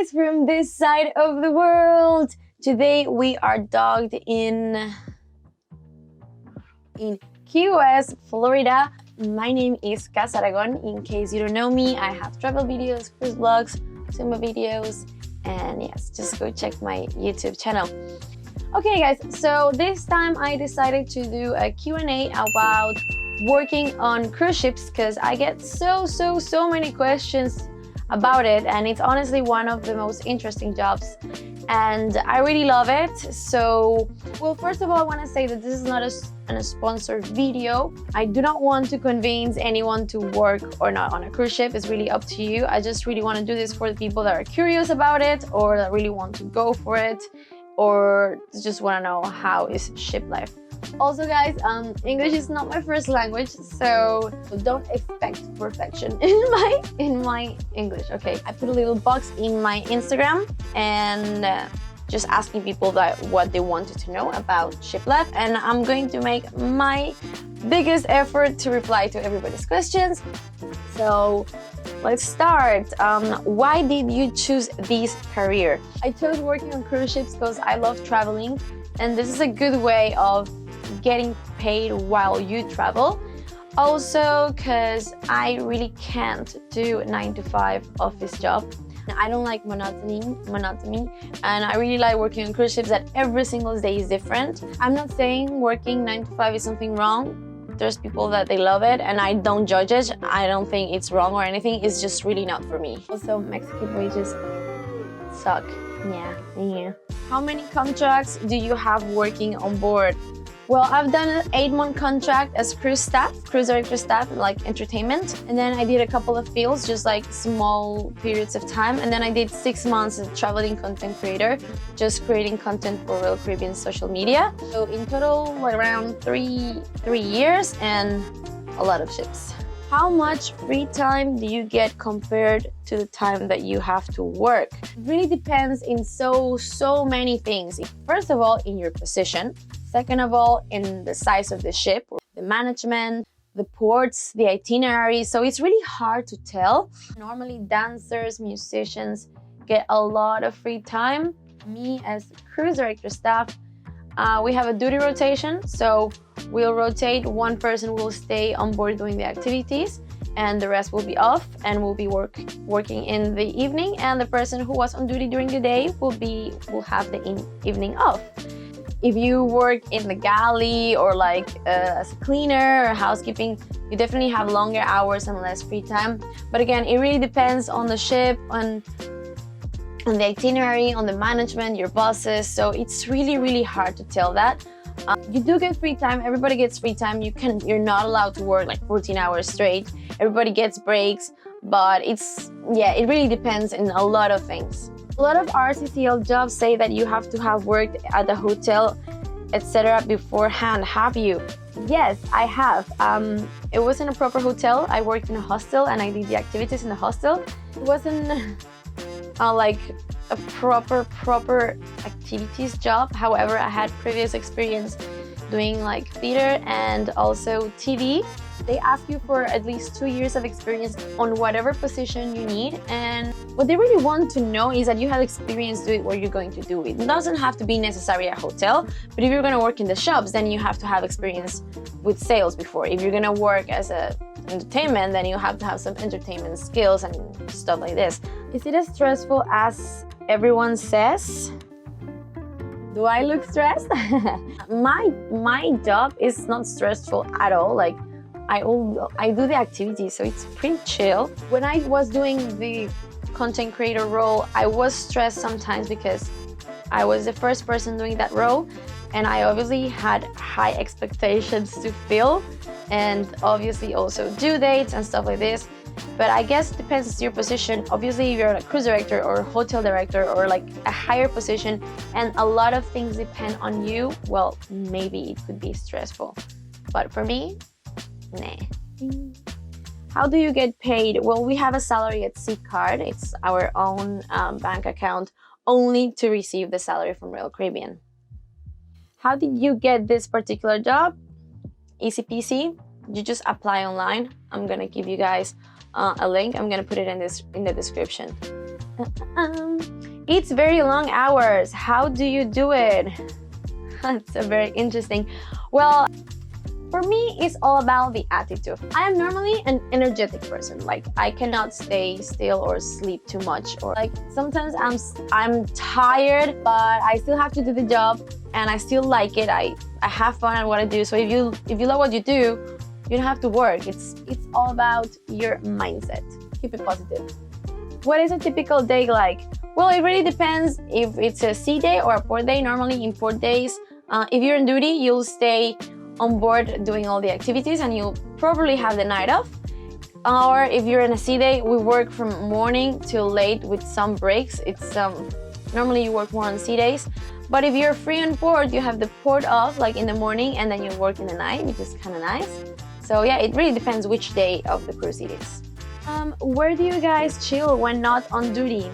guys from this side of the world. Today we are docked in Key West, Florida. My name is Cas Aragon. In case you don't know me, I have travel videos, cruise vlogs, Zumba videos, and yes, just go check my YouTube channel. Okay guys, so this time I decided to do a Q&A about working on cruise ships because I get so many questions about it, and it's honestly one of the most interesting jobs and I really love it. So, well, first of all, I want to say that this is not a sponsored video. I do not want to convince anyone to work or not on a cruise ship. It's really up to you. I just really want to do this for the people that are curious about it or that really want to go for it or just want to know how is ship life. Also guys, English is not my first language, so don't expect perfection in my English, okay? I put a little box in my Instagram and just asking people that what they wanted to know about ship life, and I'm going to make my biggest effort to reply to everybody's questions. So let's start. Why did you choose this career? I chose working on cruise ships because I love traveling, and this is a good way of getting paid while you travel. Also because I really can't do a 9-to-5 office job. I don't like monotony, and I really like working on cruise ships that every single day is different. I'm not saying working 9-to-5 is something wrong. There's people that they love it and I don't judge it. I don't think it's wrong or anything. It's just really not for me. Also, Mexican wages suck. Yeah. How many contracts do you have working on board? Well, I've done an 8-month contract as cruise director staff, like entertainment. And then I did a couple of fields, just like small periods of time. And then I did 6 months as a traveling content creator, just creating content for Royal Caribbean social media. So in total, around three years and a lot of ships. How much free time do you get compared to the time that you have to work? It really depends in so many things. First of all, in your position. Second of all, in the size of the ship, the management, the ports, the itinerary. So it's really hard to tell. Normally dancers, musicians get a lot of free time. Me as cruise director staff, we have a duty rotation. So we'll rotate, one person will stay on board doing the activities and the rest will be off and will be working in the evening, and the person who was on duty during the day will have the evening off. If you work in the galley or like as a cleaner or housekeeping, you definitely have longer hours and less free time. But again, it really depends on the ship, on the itinerary, on the management, your bosses. So it's really hard to tell that. You do get free time. Everybody gets free time. You're not allowed to work like 14 hours straight. Everybody gets breaks, but it really depends in a lot of things. A lot of RCCL jobs say that you have to have worked at a hotel, etc. beforehand. Have you? Yes, I have. It wasn't a proper hotel. I worked in a hostel and I did the activities in the hostel. It wasn't like a proper activities job. However, I had previous experience doing like theater and also TV. They ask you for at least 2 years of experience on whatever position you need, and what they really want to know is that you have experience doing what you're going to do. It doesn't have to be necessarily a hotel, but if you're going to work in the shops, then you have to have experience with sales before. If you're going to work as a entertainment, then you have to have some entertainment skills and stuff like this. Is it as stressful as everyone says? Do I look stressed? My job is not stressful at all. Like I do the activities, so it's pretty chill. When I was doing the content creator role, I was stressed sometimes because I was the first person doing that role, and I obviously had high expectations to fill, and obviously also due dates and stuff like this. But I guess it depends on your position. Obviously, if you're a cruise director or hotel director or like a higher position and a lot of things depend on you, well, maybe it could be stressful. But for me, nah. How do you get paid? Well, we have a salary at C-Card. It's our own bank account only to receive the salary from Royal Caribbean. How did you get this particular job? Easy peasy. You just apply online. I'm gonna give you guys a link. I'm gonna put it in the description. It's very long hours. How do you do it? That's a very interesting. Well, for me, it's all about the attitude. I am normally an energetic person. Like, I cannot stay still or sleep too much. Or like sometimes I'm tired, but I still have to do the job and I still like it. I have fun at what I do. So if you love what you do, you don't have to work. It's all about your mindset. Keep it positive. What is a typical day like? Well, it really depends if it's a sea day or a port day. Normally in port days, if you're on duty, you'll stay on board doing all the activities and you'll probably have the night off. Or if you're in a sea day, we work from morning till late with some breaks. It's normally you work more on sea days. But if you're free on port, you have the port off like in the morning and then you work in the night, which is kind of nice. So yeah, it really depends which day of the cruise it is. Where do you guys chill when not on duty?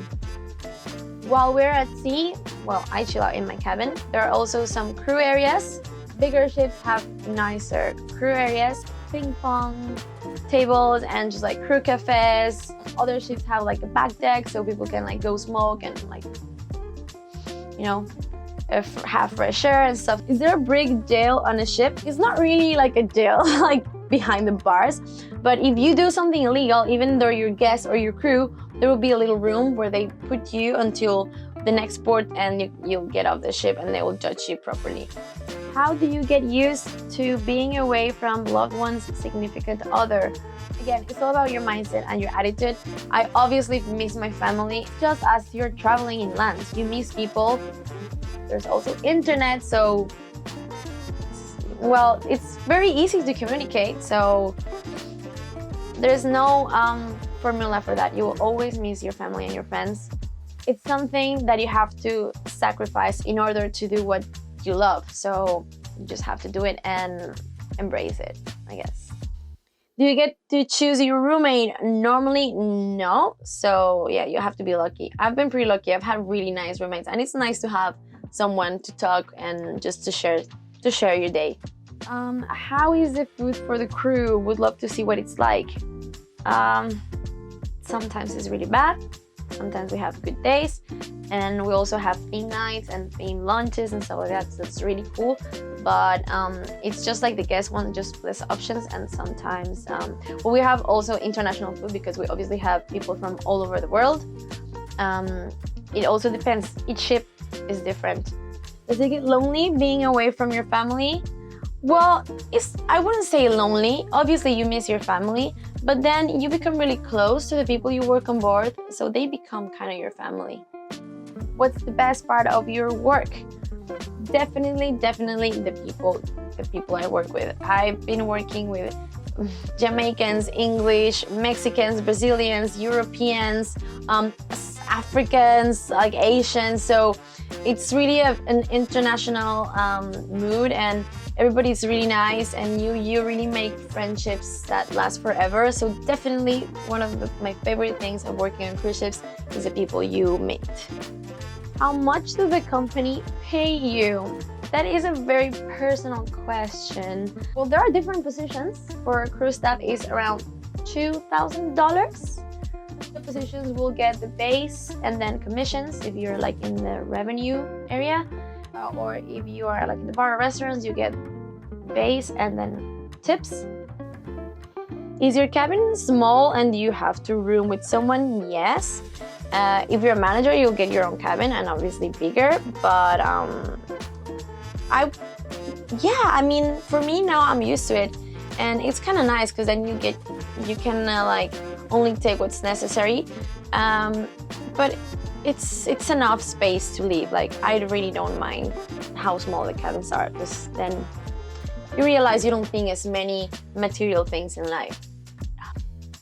While we're at sea, well, I chill out in my cabin. There are also some crew areas. Bigger ships have nicer crew areas, ping pong tables and just like crew cafes. Other ships have like a back deck so people can like go smoke and like, you know, have fresh air and stuff. Is there a big jail on a ship? It's not really like a jail like behind the bars, but if you do something illegal, even though you're guests or your crew, there will be a little room where they put you until the next port and you'll get off the ship and they will judge you properly. How do you get used to being away from loved one's significant other? Again, it's all about your mindset and your attitude. I obviously miss my family. Just as you're traveling inland, you miss people. There's also internet, so well, it's very easy to communicate. So there's no formula for that. You will always miss your family and your friends. It's something that you have to sacrifice in order to do what you love. So you just have to do it and embrace it, I guess. Do you get to choose your roommate? Normally, no. So yeah, you have to be lucky. I've been pretty lucky. I've had really nice roommates and it's nice to have someone to talk and just to share your day. How is the food for the crew? Would love to see what it's like. Sometimes it's really bad. Sometimes we have good days, and we also have theme nights and theme lunches and stuff like that. So that's really cool. But it's just like the guests want just less options, and sometimes well, we have also international food because we obviously have people from all over the world. It also depends. Each ship is different. Does it get lonely being away from your family? Well, I wouldn't say lonely. Obviously, you miss your family, but then you become really close to the people you work on board, so they become kind of your family. What's the best part of your work? Definitely the people I work with. I've been working with Jamaicans, English, Mexicans, Brazilians, Europeans, Africans, like Asians. So it's really an international mood, and everybody's really nice, and you really make friendships that last forever. So definitely one of my favorite things of working on cruise ships is the people you meet. How much does the company pay you? That is a very personal question. Well, there are different positions. For cruise staff is around $2,000. The positions will get the base and then commissions if you're like in the revenue area, or if you are like in the bar or restaurants, you get base and then tips. Is your cabin small and you have to room with someone? Yes. If you're a manager, you'll get your own cabin and obviously bigger, but I mean, for me now I'm used to it, and it's kind of nice because then you can like only take what's necessary, but it's enough space to leave. Like, I really don't mind how small the cabins are, because then you realize you don't think as many material things in life.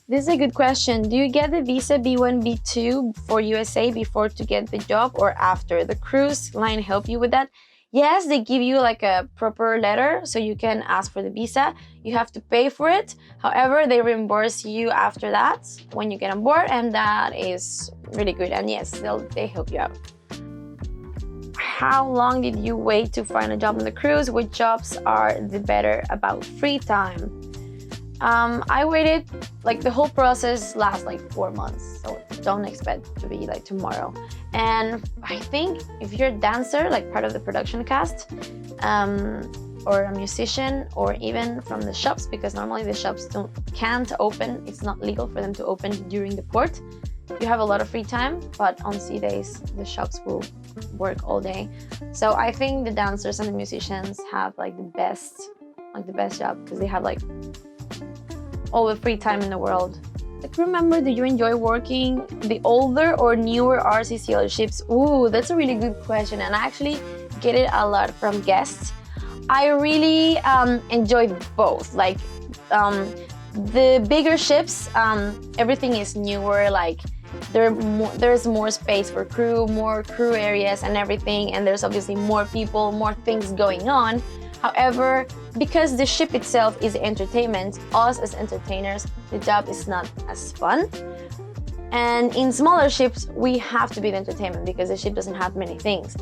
This is a good question. Do you get the visa B1, B2 for USA before to get the job or after? The cruise line help you with that? Yes, they give you like a proper letter so you can ask for the visa. You have to pay for it. However, they reimburse you after that when you get on board, and that is really good. And yes, they help you out. How long did you wait to find a job on the cruise? Which jobs are the better about free time? I waited, like the whole process lasts like 4 months, so don't expect to be like tomorrow. And I think if you're a dancer, like part of the production cast, or a musician, or even from the shops, because normally the shops can't open, it's not legal for them to open during the port. You have a lot of free time, but on sea days, the shops will work all day. So I think the dancers and the musicians have like the best job, because they have like all the free time in the world. Like, remember, do you enjoy working the older or newer RCCL ships? Ooh, that's a really good question, and I actually get it a lot from guests. I really enjoy both. Like the bigger ships, everything is newer. Like there's more space for crew, more crew areas and everything, and there's obviously more people, more things going on. However, because the ship itself is entertainment, us as entertainers, the job is not as fun. And in smaller ships, we have to be the entertainment because the ship doesn't have many things.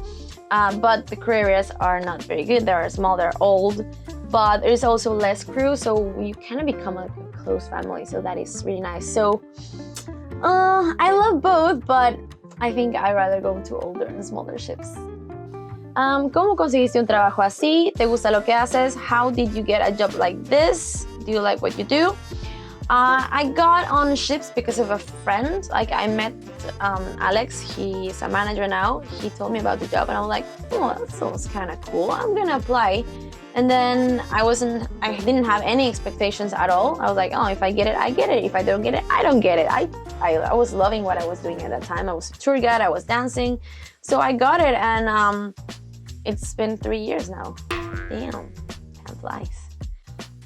But the crew areas are not very good. They're small, they're old, but there's also less crew, so you kind of become like a close family, so that is really nice. So I love both, but I think I'd rather go to older and smaller ships. ¿Cómo conseguiste un trabajo así? ¿Te gusta lo que haces? How did you get a job like this? Do you like what you do? I got on ships because of a friend. Like, I met Alex, he's a manager now. He told me about the job and I was like, oh, that sounds kind of cool. I'm gonna apply. And then I didn't have any expectations at all. I was like, oh, if I get it, I get it. If I don't get it, I don't get it. I was loving what I was doing at that time. I was a tour guide, I was dancing. So I got it, and it's been 3 years now. Damn, time flies.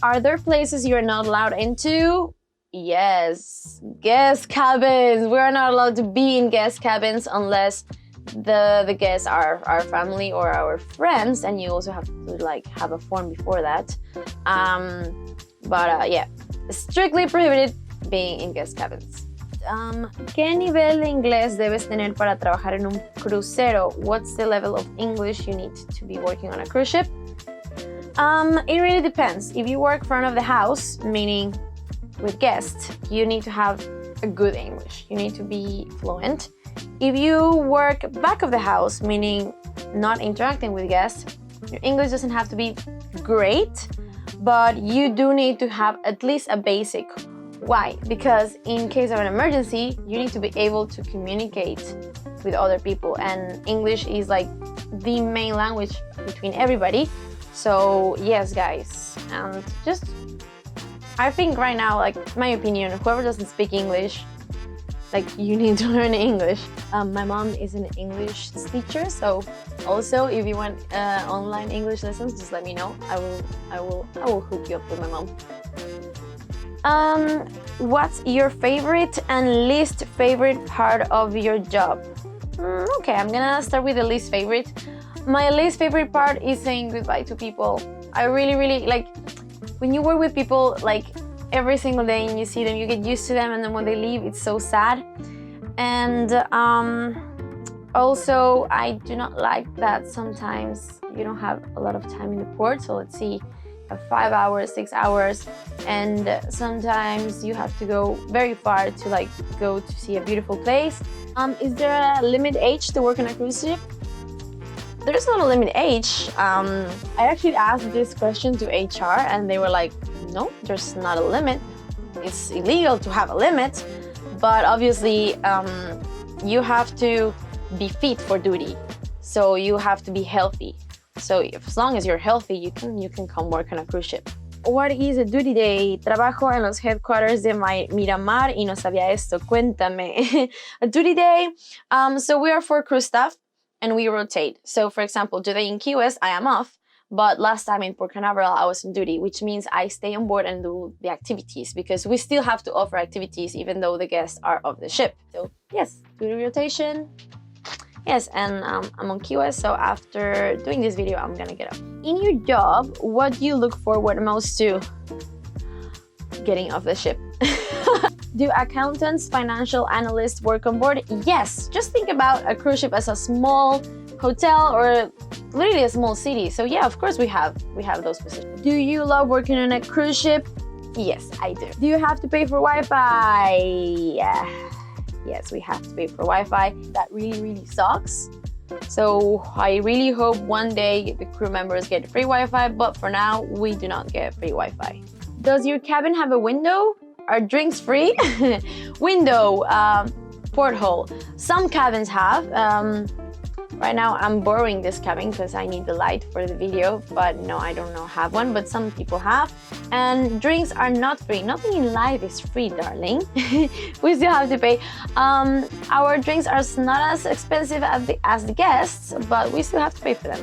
Are there places you're not allowed into? Yes, guest cabins. We're not allowed to be in guest cabins unless the guests are our family or our friends, and you also have to like have a form before that. But yeah, strictly prohibited being in guest cabins. ¿Qué nivel de inglés debes tener para trabajar en un crucero? What's the level of English you need to be working on a cruise ship? It really depends. If you work front of the house, meaning with guests, you need to have a good English. You need to be fluent. If you work back of the house, meaning not interacting with guests, your English doesn't have to be great, but you do need to have at least a basic. Why? Because in case of an emergency, you need to be able to communicate with other people, and English is like the main language between everybody. So yes, guys, and just, I think right now, like, my opinion, whoever doesn't speak English, like, you need to learn English. My mom is an English teacher, so also if you want online English lessons, just let me know. I will hook you up with my mom. What's your favorite and least favorite part of your job? Okay, I'm gonna start with the least favorite. My least favorite part is saying goodbye to people. I really like when you work with people like every single day and you see them, you get used to them, and then when they leave, it's so sad. And also, I do not like that sometimes you don't have a lot of time in the port. So let's see, 5 hours, 6 hours, and sometimes you have to go very far to like go to see a beautiful place. Is there a limit age to work on a cruise ship? There's not a limit age. I actually asked this question to HR and they were like, no, there's not a limit. It's illegal to have a limit, but obviously you have to be fit for duty. So you have to be healthy. So as long as you're healthy, you can come work on a cruise ship. What is a duty day? Trabajo en los headquarters de Miramar y no sabía esto. Cuéntame. A duty day, so we are 4 crew staff and we rotate. So for example, today in Key West, I am off, but last time in Port Canaveral, I was on duty, which means I stay on board and do the activities because we still have to offer activities even though the guests are off the ship. So yes, duty rotation. Yes, and I'm on Key West, so after doing this video, I'm gonna get up. In your job, what do you look forward most to? Getting off the ship. Do accountants, financial analysts work on board? Yes, just think about a cruise ship as a small hotel or literally a small city. So yeah, of course we have those positions. Do you love working on a cruise ship? Yes, I do. Do you have to pay for Wi-Fi? Yeah. Yes, we have to pay for Wi-Fi. That really sucks. So I really hope one day the crew members get free Wi-Fi, but for now, we do not get free Wi-Fi. Does your cabin have a window? Are drinks free? Window, porthole. Some cabins have. Right now, I'm borrowing this cabin because I need the light for the video, but no, I don't have one, but some people have. And drinks are not free. Nothing in life is free, darling. We still have to pay. Our drinks are not as expensive as the guests, but we still have to pay for them.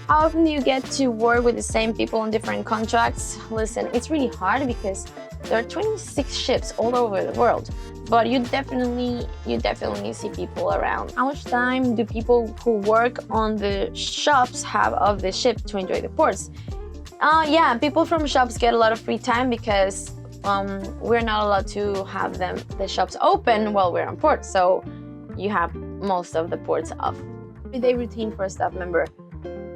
How often do you get to work with the same people on different contracts? Listen, it's really hard because there are 26 ships all over the world. But you definitely see people around. How much time do people who work on the shops have of the ship to enjoy the ports? Yeah, people from shops get a lot of free time because we're not allowed to have the shops open while we're on port. So you have most of the ports off. Everyday routine for a staff member.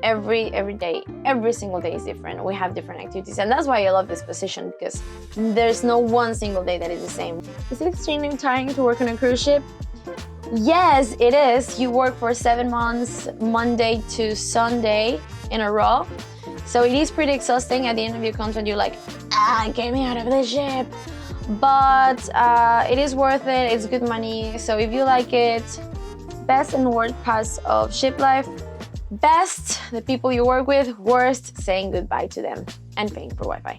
Every day, every single day is different. We have different activities, and that's why I love this position, because there's no one single day that is the same. Is it extremely tiring to work on a cruise ship? Yes, it is. You work for 7 months, Monday to Sunday in a row. So it is pretty exhausting. At the end of your contract, you're like, get me out of the ship. But it is worth it. It's good money. So if you like it, best and worst parts of ship life. Best, the people you work with. Worst, saying goodbye to them and paying for Wi-Fi.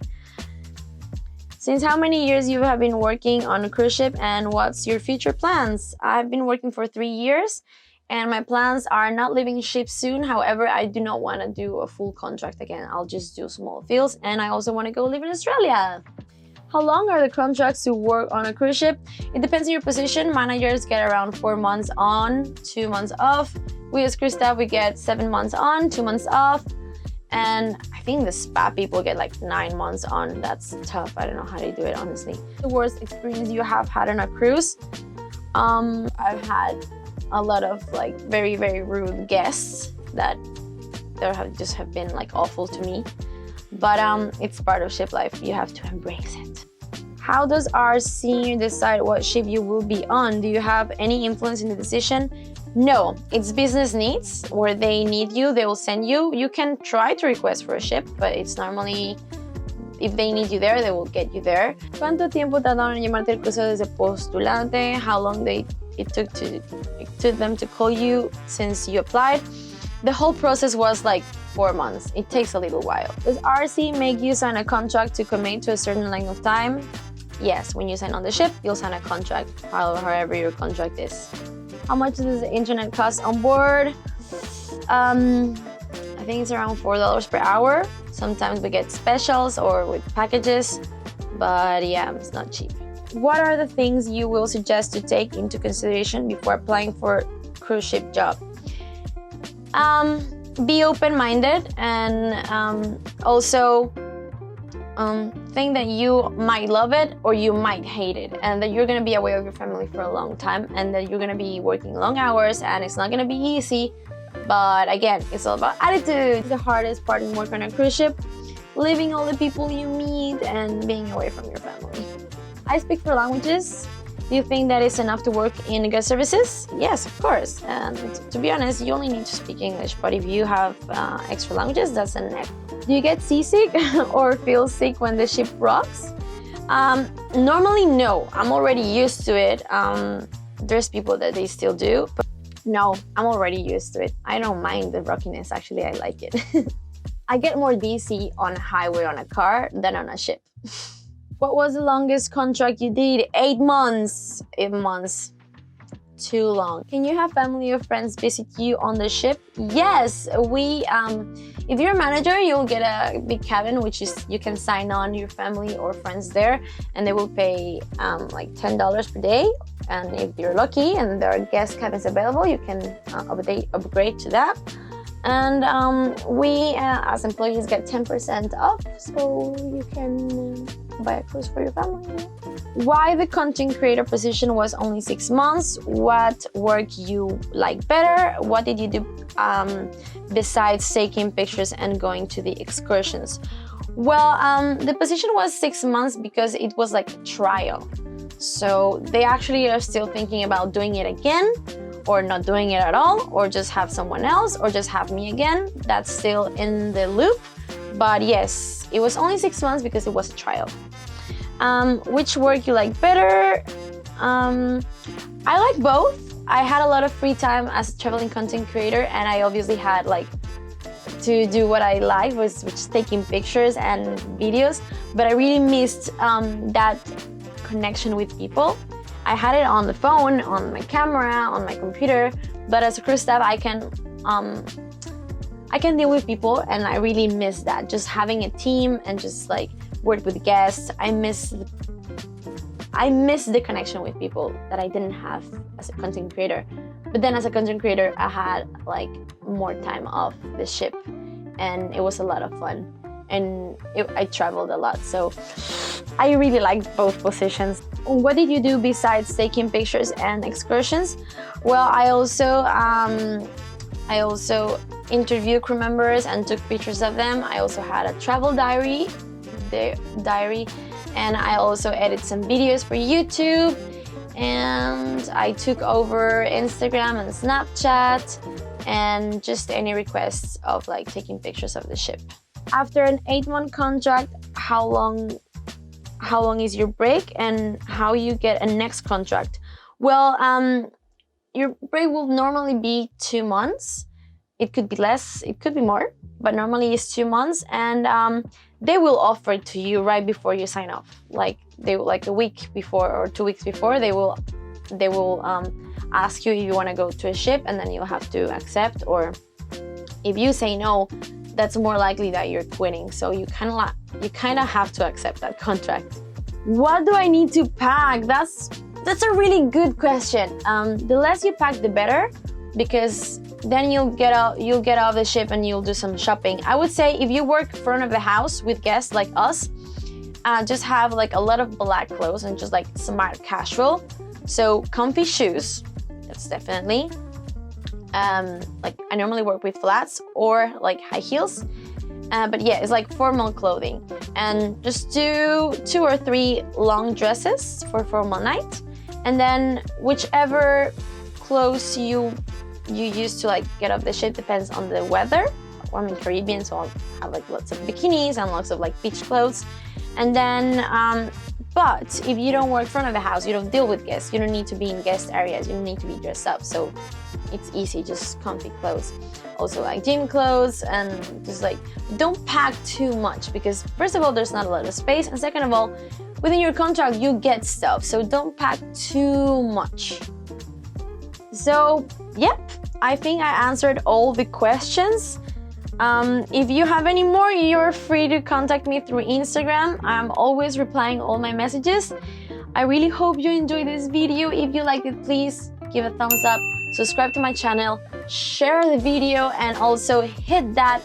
Since how many years you have been working on a cruise ship, and what's your future plans? I've been working for 3 years, and my plans are not leaving ship soon. However, I do not want to do a full contract again. I'll just do small fields, and I also want to go live in Australia. How long are the contracts to work on a cruise ship? It depends on your position. Managers get around 4 months on, 2 months off. We as crew staff, we get 7 months on, 2 months off. And I think the spa people get like 9 months on. That's tough. I don't know how they do it, honestly. The worst experience you have had on a cruise? I've had a lot of like very rude guests that have been like awful to me. But it's part of ship life. You have to embrace it. How does our senior decide what ship you will be on? Do you have any influence in the decision? No, it's business needs. Where they need you, they will send you. You can try to request for a ship, but it's normally, if they need you there, they will get you there. ¿Cuánto tiempo tardaron en llamarte el crucero desde postulante? How long it took them to call you since you applied? The whole process was like 4 months. It takes a little while. Does RC make you sign a contract to commit to a certain length of time? Yes, when you sign on the ship, you'll sign a contract, however your contract is. How much does the internet cost on board? I think it's around $4 per hour. Sometimes we get specials or with packages, but yeah, it's not cheap. What are the things you will suggest to take into consideration before applying for a cruise ship job? Be open-minded, and also think that you might love it or you might hate it, and that you're going to be away with your family for a long time, and that you're going to be working long hours, and it's not going to be easy. But again, it's all about attitude. The hardest part in working on a cruise ship, leaving all the people you meet and being away from your family. I speak 4 languages. Do you think that is enough to work in guest services? Yes, of course. And to be honest, you only need to speak English, but if you have extra languages, that's an egg. Do you get seasick or feel sick when the ship rocks? Normally, no. I'm already used to it. There's people that they still do, but no, I'm already used to it. I don't mind the rockiness, actually, I like it. I get more dizzy on a highway on a car than on a ship. What was the longest contract you did? 8 months. 8 months. Too long. Can you have family or friends visit you on the ship? Yes, if you're a manager, you'll get a big cabin, which is you can sign on your family or friends there, and they will pay like $10 per day. And if you're lucky and there are guest cabins available, you can upgrade to that. And we, as employees, get 10% off, so you can buy a cruise for your family. Why the content creator position was only 6 months? What work you like better? What did you do besides taking pictures and going to the excursions? Well, the position was 6 months because it was like a trial. So they actually are still thinking about doing it again, or not doing it at all, or just have someone else, or just have me again. That's still in the loop. But yes, it was only 6 months because it was a trial. Which work you like better? I like both. I had a lot of free time as a traveling content creator, and I obviously had like to do what I liked, which is taking pictures and videos, but I really missed that connection with people. I had it on the phone, on my camera, on my computer, but as a cruise staff, I can deal with people, and I really miss that. Just having a team and just like work with guests. I miss the connection with people that I didn't have as a content creator. But then as a content creator, I had like more time off the ship, and it was a lot of fun. And I traveled a lot, so I really liked both positions. What did you do besides taking pictures and excursions? Well, I also interviewed crew members and took pictures of them. I also had a travel diary, and I also edited some videos for YouTube, and I took over Instagram and Snapchat, and just any requests of like taking pictures of the ship. After an 8-month contract, how long is your break, and how you get a next contract? Well, your break will normally be 2 months. It could be less, it could be more, but normally it's 2 months, and they will offer it to you right before you sign off. Like a week before or 2 weeks before, they will ask you if you want to go to a ship, and then you'll have to accept. Or if you say no, that's more likely that you're quitting. So you kind of have to accept that contract. What do I need to pack? That's a really good question. The less you pack, the better, because then you'll get off the ship and you'll do some shopping. I would say if you work front of the house with guests like us, just have like a lot of black clothes and just like smart casual. So comfy shoes, that's definitely. Like I normally work with flats or like high heels, but yeah, it's like formal clothing, and just do 2 or 3 long dresses for formal night, and then whichever clothes you use to like get off the ship depends on the weather. I'm in Caribbean, so I'll have like lots of bikinis and lots of like beach clothes, and then but if you don't work front of the house, you don't deal with guests, you don't need to be in guest areas, you don't need to be dressed up, so it's easy, just comfy clothes. Also like gym clothes, and just like don't pack too much, because first of all, there's not a lot of space, and second of all, within your contract you get stuff, so don't pack too much. So yep, I think I answered all the questions. If you have any more, you're free to contact me through Instagram. I'm always replying all my messages. I really hope you enjoyed this video. If you liked it, please give a thumbs up, subscribe to my channel, share the video, and also hit that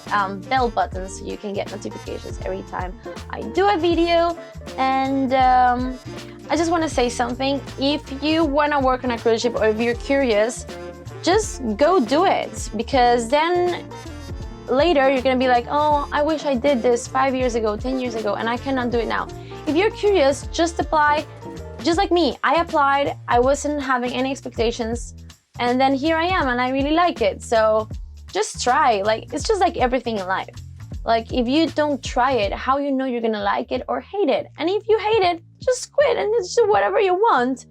bell button so you can get notifications every time I do a video. And I just want to say something. If you want to work on a cruise ship, or if you're curious, just go do it, because then later you're gonna be like, oh, I wish I did this 5 years ago, 10 years ago, and I cannot do it now. If you're curious, just apply. Just like me, I applied, I wasn't having any expectations, and then here I am, and I really like it. So just try. Like, it's just like everything in life. Like, if you don't try it, how you know you're gonna like it or hate it? And if you hate it, just quit and just do whatever you want.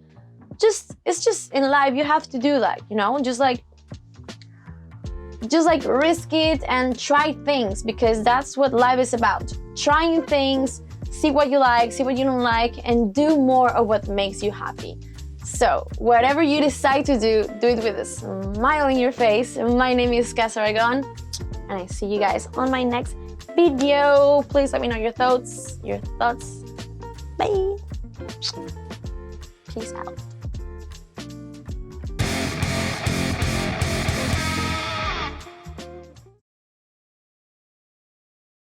It's just in life, you have to do that, you know? Just like risk it and try things, because that's what life is about. Trying things, see what you like, see what you don't like, and do more of what makes you happy. So whatever you decide to do, do it with a smile on your face. My name is Aragon, and I see you guys on my next video. Please let me know your thoughts. Bye. Peace out.